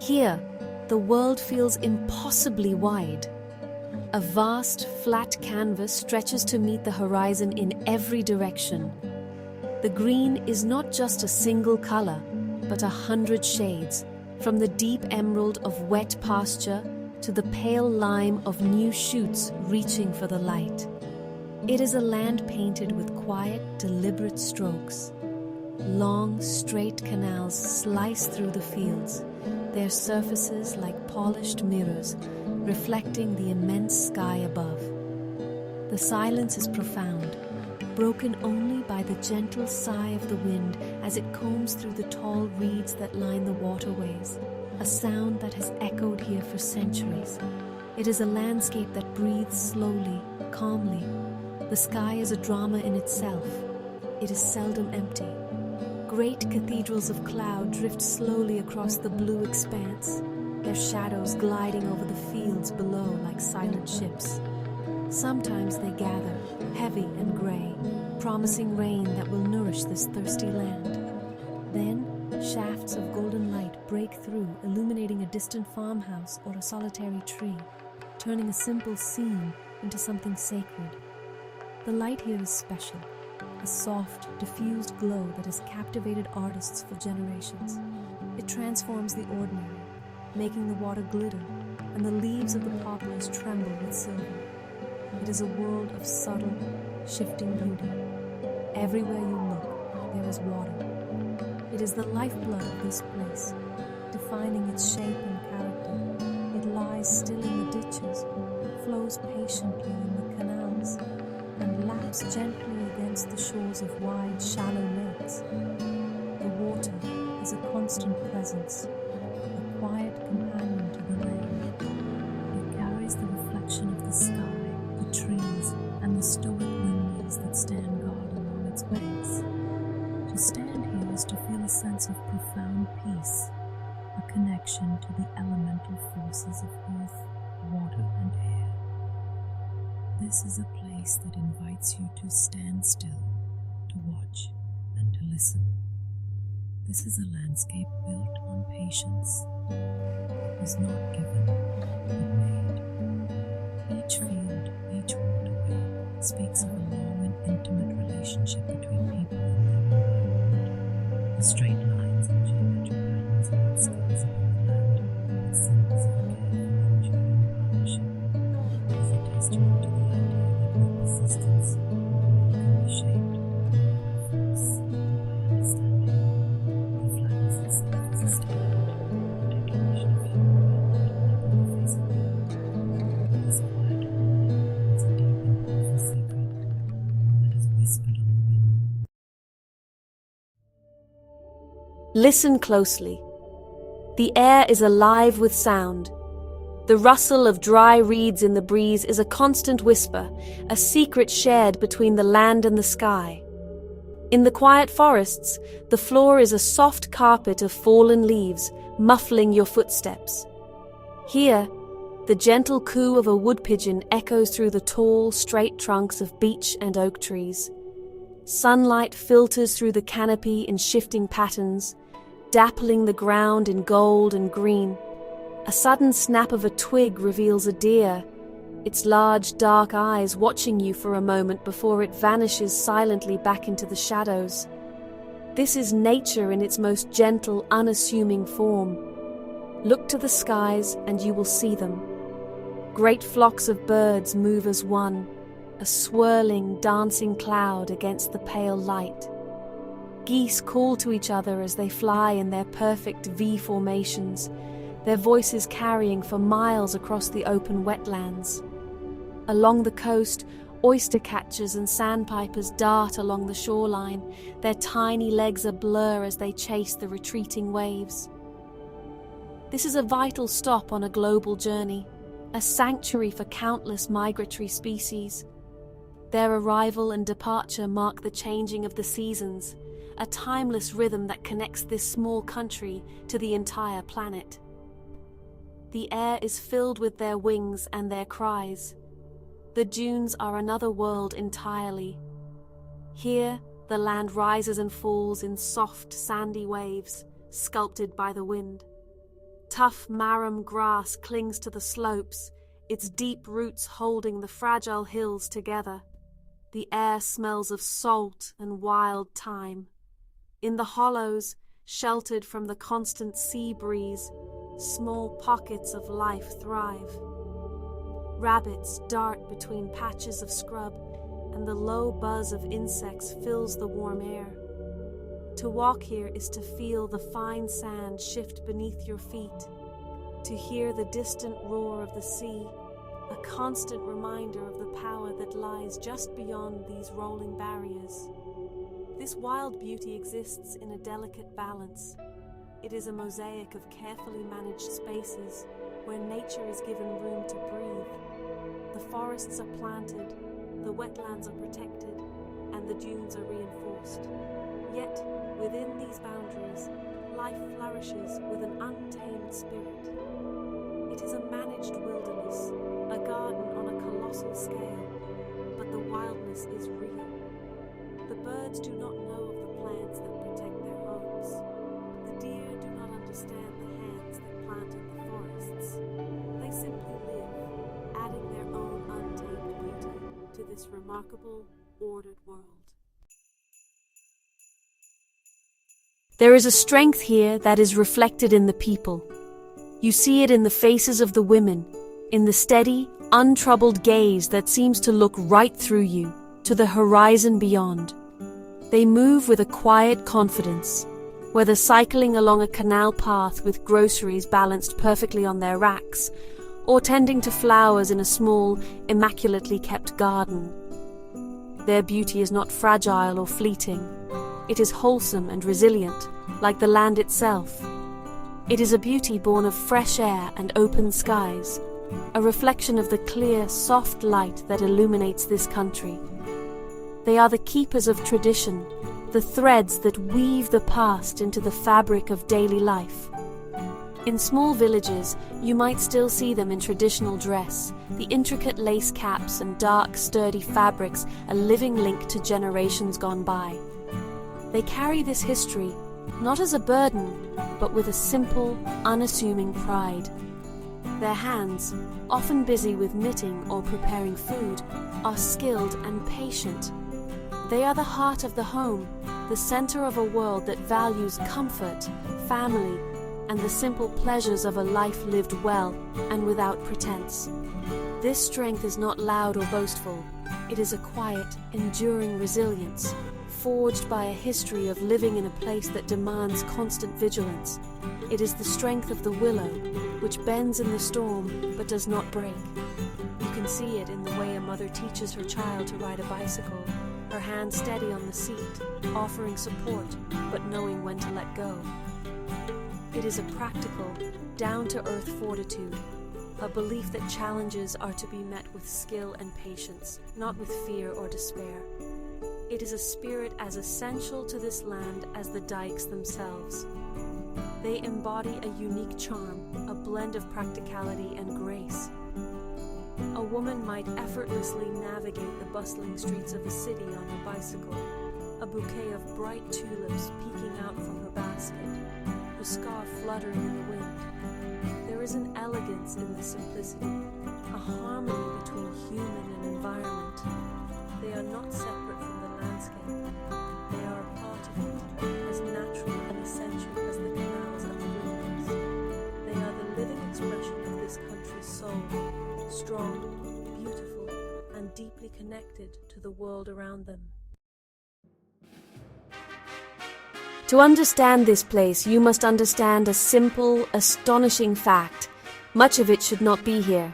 Here, the world feels impossibly wide. A vast, flat canvas stretches to meet the horizon in every direction. The green is not just a single color, but 100 shades, from the deep emerald of wet pasture to the pale lime of new shoots reaching for the light. It is a land painted with quiet, deliberate strokes. Long, straight canals slice through the fields, their surfaces like polished mirrors, reflecting the immense sky above. The silence is profound, broken only by the gentle sigh of the wind as it combs through the tall reeds that line the waterways, a sound that has echoed here for centuries. It is a landscape that breathes slowly, calmly. The sky is a drama in itself. It is seldom empty. Great cathedrals of cloud drift slowly across the blue expanse, their shadows gliding over the fields below like silent ships. Sometimes they gather, heavy and grey, promising rain that will nourish this thirsty land. Then, shafts of golden light break through, illuminating a distant farmhouse or a solitary tree, turning a simple scene into something sacred. The light here is special, a soft, diffused glow that has captivated artists for generations. It transforms the ordinary, making the water glitter and the leaves of the poplars tremble with silver. It is a world of subtle, shifting beauty. Everywhere you look, there is water. It is the lifeblood of this place, defining its shape and character. It lies still in the ditches, flows patiently in the canals, and laps gently against the shores of wide, shallow lakes. The water is a constant presence, a quiet companion to the rain. It carries the reflection of the sky, the trees, and the stoic windmills that stand guard along its banks. To stand here is to feel a sense of profound peace, a connection to the elemental forces of earth, water, and air. This is a place that invites you to stand still, to watch, and to listen. This is a landscape built on patience. It was not given, but made. Each field, each waterway speaks of a long and intimate relationship between people and their environment. The straight lines and geometric patterns in its skies upon the land are symbols of a careful and enduring partnership. It is a testament to the idea that with persistence, the world can be shaped, not by force, but by understanding. The flatness itself is a statement, a declaration of human manhood upon the face of the earth. This quiet harmony holds a deep and powerful secret, one that is whispered on the wind. Listen closely. The air is alive with sound. The rustle of dry reeds in the breeze is a constant whisper, a secret shared between the land and the sky. In the quiet forests, the floor is a soft carpet of fallen leaves, muffling your footsteps. Here, the gentle coo of a wood pigeon echoes through the tall, straight trunks of beech and oak trees. Sunlight filters through the canopy in shifting patterns, dappling the ground in gold and green. A sudden snap of a twig reveals a deer, its large, dark eyes watching you for a moment before it vanishes silently back into the shadows. This is nature in its most gentle, unassuming form. Look to the skies and you will see them. Great flocks of birds move as one, a swirling, dancing cloud against the pale light. Geese call to each other as they fly in their perfect V formations, their voices carrying for miles across the open wetlands. Along the coast, oyster catchers and sandpipers dart along the shoreline, their tiny legs a blur as they chase the retreating waves. This is a vital stop on a global journey, a sanctuary for countless migratory species. Their arrival and departure mark the changing of the seasons, a timeless rhythm that connects this small country to the entire planet. The air is filled with their wings and their cries. The dunes are another world entirely. Here, the land rises and falls in soft, sandy waves, sculpted by the wind. Tough marram grass clings to the slopes, its deep roots holding the fragile hills together. The air smells of salt and wild thyme. In the hollows, sheltered from the constant sea breeze, small pockets of life thrive. Rabbits dart between patches of scrub, and the low buzz of insects fills the warm air. To walk here is to feel the fine sand shift beneath your feet, to hear the distant roar of the sea, a constant reminder of the power that lies just beyond these rolling barriers. This wild beauty exists in a delicate balance. It is a mosaic of carefully managed spaces where nature is given room to breathe. The forests are planted, the wetlands are protected, and the dunes are reinforced. Yet, within these boundaries, life flourishes with an untamed spirit. It is a managed wilderness, a garden on a colossal scale, but the wildness is real. The birds do not know of the plants that protect their homes. The deer do not understand the hands that planted the forests. They simply live, adding their own untamed beauty to this remarkable, ordered world. There is a strength here that is reflected in the people. You see it in the faces of the women, in the steady, untroubled gaze that seems to look right through you, to the horizon beyond. They move with a quiet confidence, whether cycling along a canal path with groceries balanced perfectly on their racks, or tending to flowers in a small, immaculately kept garden. Their beauty is not fragile or fleeting. It is wholesome and resilient, like the land itself. It is a beauty born of fresh air and open skies, a reflection of the clear, soft light that illuminates this country. They are the keepers of tradition, the threads that weave the past into the fabric of daily life. In small villages, you might still see them in traditional dress, the intricate lace caps and dark, sturdy fabrics, a living link to generations gone by. They carry this history, not as a burden, but with a simple, unassuming pride. Their hands, often busy with knitting or preparing food, are skilled and patient. They are the heart of the home, the center of a world that values comfort, family, and the simple pleasures of a life lived well and without pretense. This strength is not loud or boastful. It is a quiet, enduring resilience, forged by a history of living in a place that demands constant vigilance. It is the strength of the willow, which bends in the storm but does not break. You can see it in the way a mother teaches her child to ride a bicycle, her hand steady on the seat, offering support but knowing when to let go. It is a practical, down-to-earth fortitude, a belief that challenges are to be met with skill and patience, not with fear or despair. It is a spirit as essential to this land as the dikes themselves. They embody a unique charm, a blend of practicality and grace. A woman might effortlessly navigate the bustling streets of a city on her bicycle, a bouquet of bright tulips peeking out from her basket, her scarf fluttering in the wind. There is an elegance in the simplicity, a harmony between human and environment. They are not separate from the landscape. They are a part of it, as natural and essential as the canals and the rivers. They are the living expression of this country's soul, strong, beautiful, and deeply connected to the world around them. To understand this place, you must understand a simple, astonishing fact. Much of it should not be here.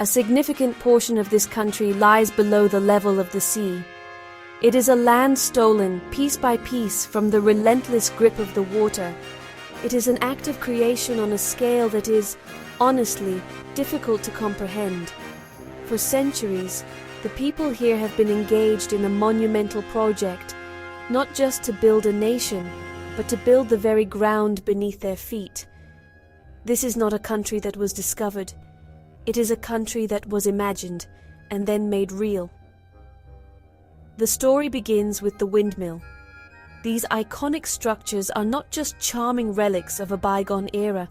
A significant portion of this country lies below the level of the sea. It is a land stolen, piece by piece, from the relentless grip of the water. It is an act of creation on a scale that is, honestly, difficult to comprehend. For centuries, the people here have been engaged in a monumental project, not just to build a nation, but to build the very ground beneath their feet. This is not a country that was discovered. It is a country that was imagined and then made real. The story begins with the windmill. These iconic structures are not just charming relics of a bygone era.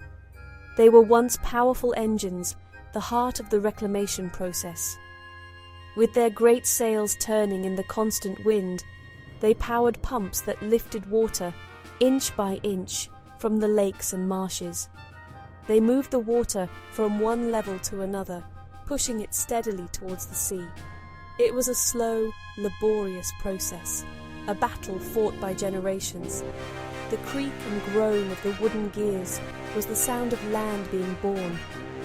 They were once powerful engines, the heart of the reclamation process. With their great sails turning in the constant wind, they powered pumps that lifted water, inch by inch, from the lakes and marshes. They moved the water from one level to another, pushing it steadily towards the sea. It was a slow, laborious process, a battle fought by generations. The creak and groan of the wooden gears was the sound of land being born,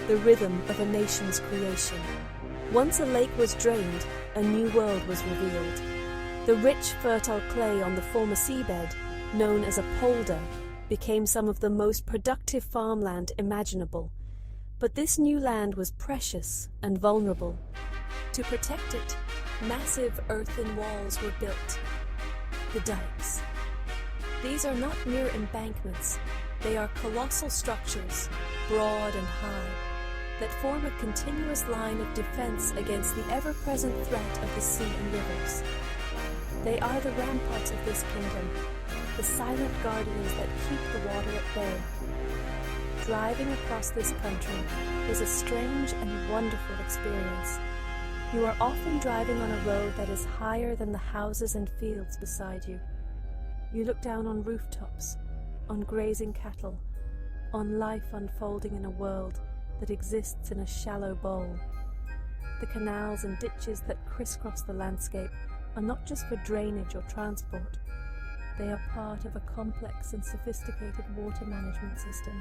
the rhythm of a nation's creation. Once a lake was drained, a new world was revealed. The rich, fertile clay on the former seabed, known as a polder, became some of the most productive farmland imaginable. But this new land was precious and vulnerable. To protect it, massive earthen walls were built. The dikes. These are not mere embankments. They are colossal structures, broad and high, that form a continuous line of defense against the ever-present threat of the sea and rivers. They are the ramparts of this kingdom, the silent guardians that keep the water at bay. Driving across this country is a strange and wonderful experience. You are often driving on a road that is higher than the houses and fields beside you. You look down on rooftops, on grazing cattle, on life unfolding in a world that exists in a shallow bowl. The canals and ditches that crisscross the landscape are not just for drainage or transport. They are part of a complex and sophisticated water management system.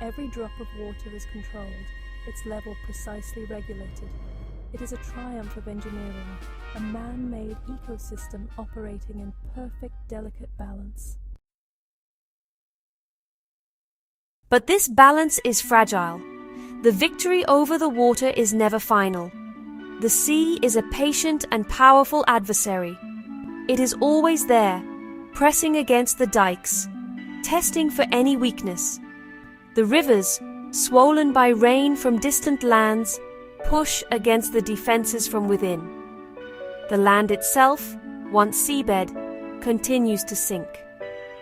Every drop of water is controlled, its level precisely regulated. It is a triumph of engineering, a man-made ecosystem operating in perfect, delicate balance. But this balance is fragile. The victory over the water is never final. The sea is a patient and powerful adversary. It is always there, pressing against the dikes, testing for any weakness. The rivers, swollen by rain from distant lands, push against the defenses from within. The land itself, once seabed, continues to sink,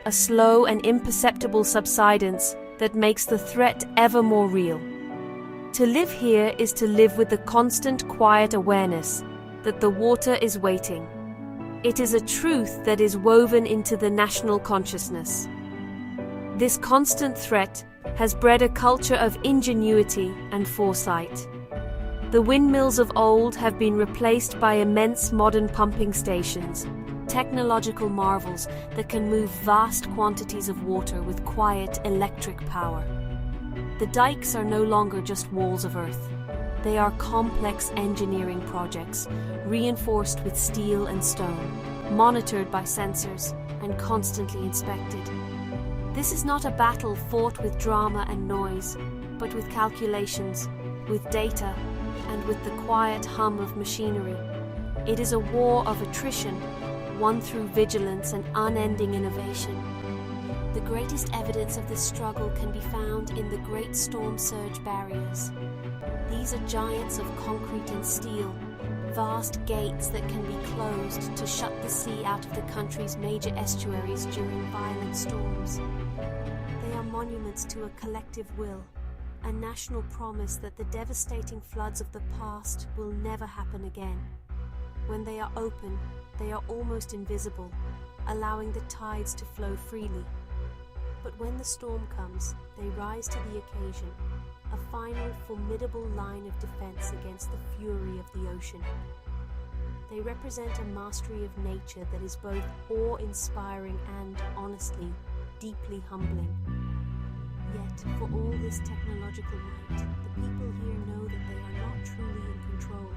a slow and imperceptible subsidence that makes the threat ever more real. To live here is to live with the constant, quiet awareness that the water is waiting. It is a truth that is woven into the national consciousness. This constant threat has bred a culture of ingenuity and foresight. The windmills of old have been replaced by immense modern pumping stations, technological marvels that can move vast quantities of water with quiet electric power. The dikes are no longer just walls of earth. They are complex engineering projects, reinforced with steel and stone, monitored by sensors, and constantly inspected. This is not a battle fought with drama and noise, but with calculations, with data, and with the quiet hum of machinery. It is a war of attrition, won through vigilance and unending innovation. The greatest evidence of this struggle can be found in the great storm surge barriers. These are giants of concrete and steel, vast gates that can be closed to shut the sea out of the country's major estuaries during violent storms. They are monuments to a collective will, a national promise that the devastating floods of the past will never happen again. When they are open, they are almost invisible, allowing the tides to flow freely. But when the storm comes, they rise to the occasion, a final, formidable line of defense against the fury of the ocean. They represent a mastery of nature that is both awe-inspiring and, honestly, deeply humbling. Yet, for all this technological might, the people here know that they are not truly in control.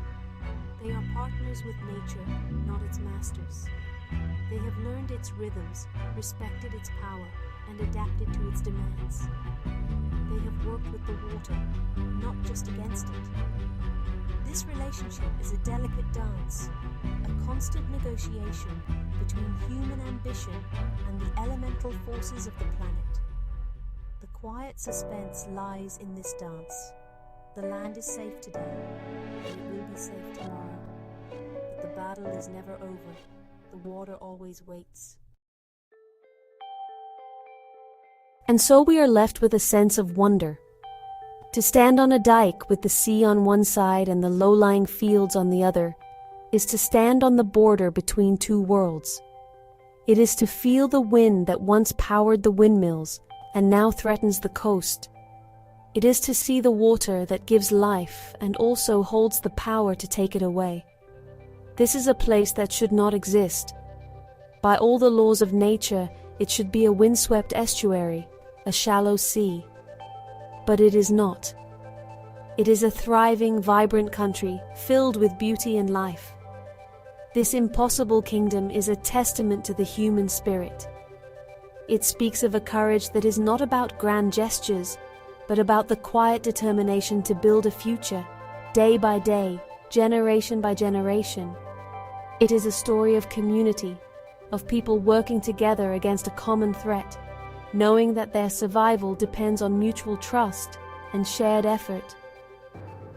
They are partners with nature, not its masters. They have learned its rhythms, respected its power, and adapted to its demands. They have worked with the water, not just against it. This relationship is a delicate dance, a constant negotiation between human ambition and the elemental forces of the planet. The quiet suspense lies in this dance. The land is safe today, and it will be safe tomorrow. But the battle is never over. The water always waits. And so we are left with a sense of wonder. To stand on a dike with the sea on one side and the low-lying fields on the other is to stand on the border between two worlds. It is to feel the wind that once powered the windmills and now threatens the coast. It is to see the water that gives life and also holds the power to take it away. This is a place that should not exist. By all the laws of nature, it should be a windswept estuary, a shallow sea. But it is not. It is a thriving, vibrant country filled with beauty and life. This impossible kingdom is a testament to the human spirit. It speaks of a courage that is not about grand gestures, but about the quiet determination to build a future, day by day, generation by generation. It is a story of community, of people working together against a common threat, knowing that their survival depends on mutual trust and shared effort.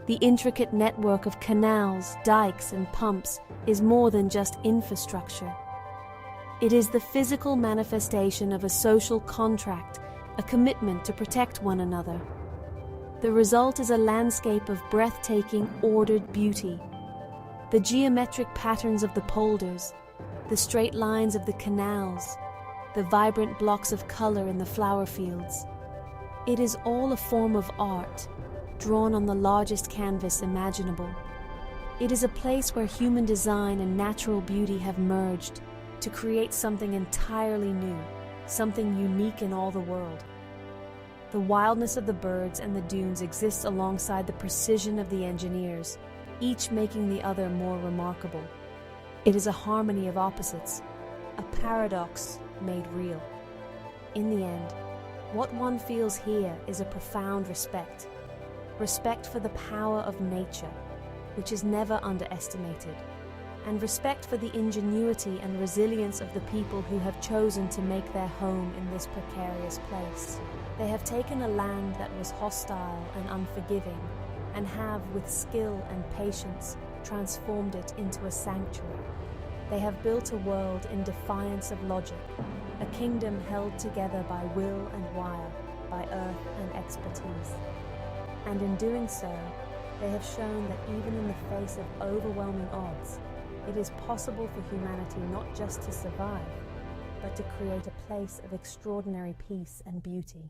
The intricate network of canals, dikes, and pumps is more than just infrastructure. It is the physical manifestation of a social contract, a commitment to protect one another. The result is a landscape of breathtaking, ordered beauty. The geometric patterns of the polders, the straight lines of the canals, the vibrant blocks of color in the flower fields. It is all a form of art, drawn on the largest canvas imaginable. It is a place where human design and natural beauty have merged to create something entirely new, something unique in all the world. The wildness of the birds and the dunes exists alongside the precision of the engineers, each making the other more remarkable. It is a harmony of opposites, a paradox made real. In the end, what one feels here is a profound respect. Respect for the power of nature, which is never underestimated, and respect for the ingenuity and resilience of the people who have chosen to make their home in this precarious place. They have taken a land that was hostile and unforgiving, and have, with skill and patience, transformed it into a sanctuary. They have built a world in defiance of logic, a kingdom held together by will and wire, by earth and expertise. And in doing so, they have shown that even in the face of overwhelming odds, it is possible for humanity not just to survive, but to create a place of extraordinary peace and beauty.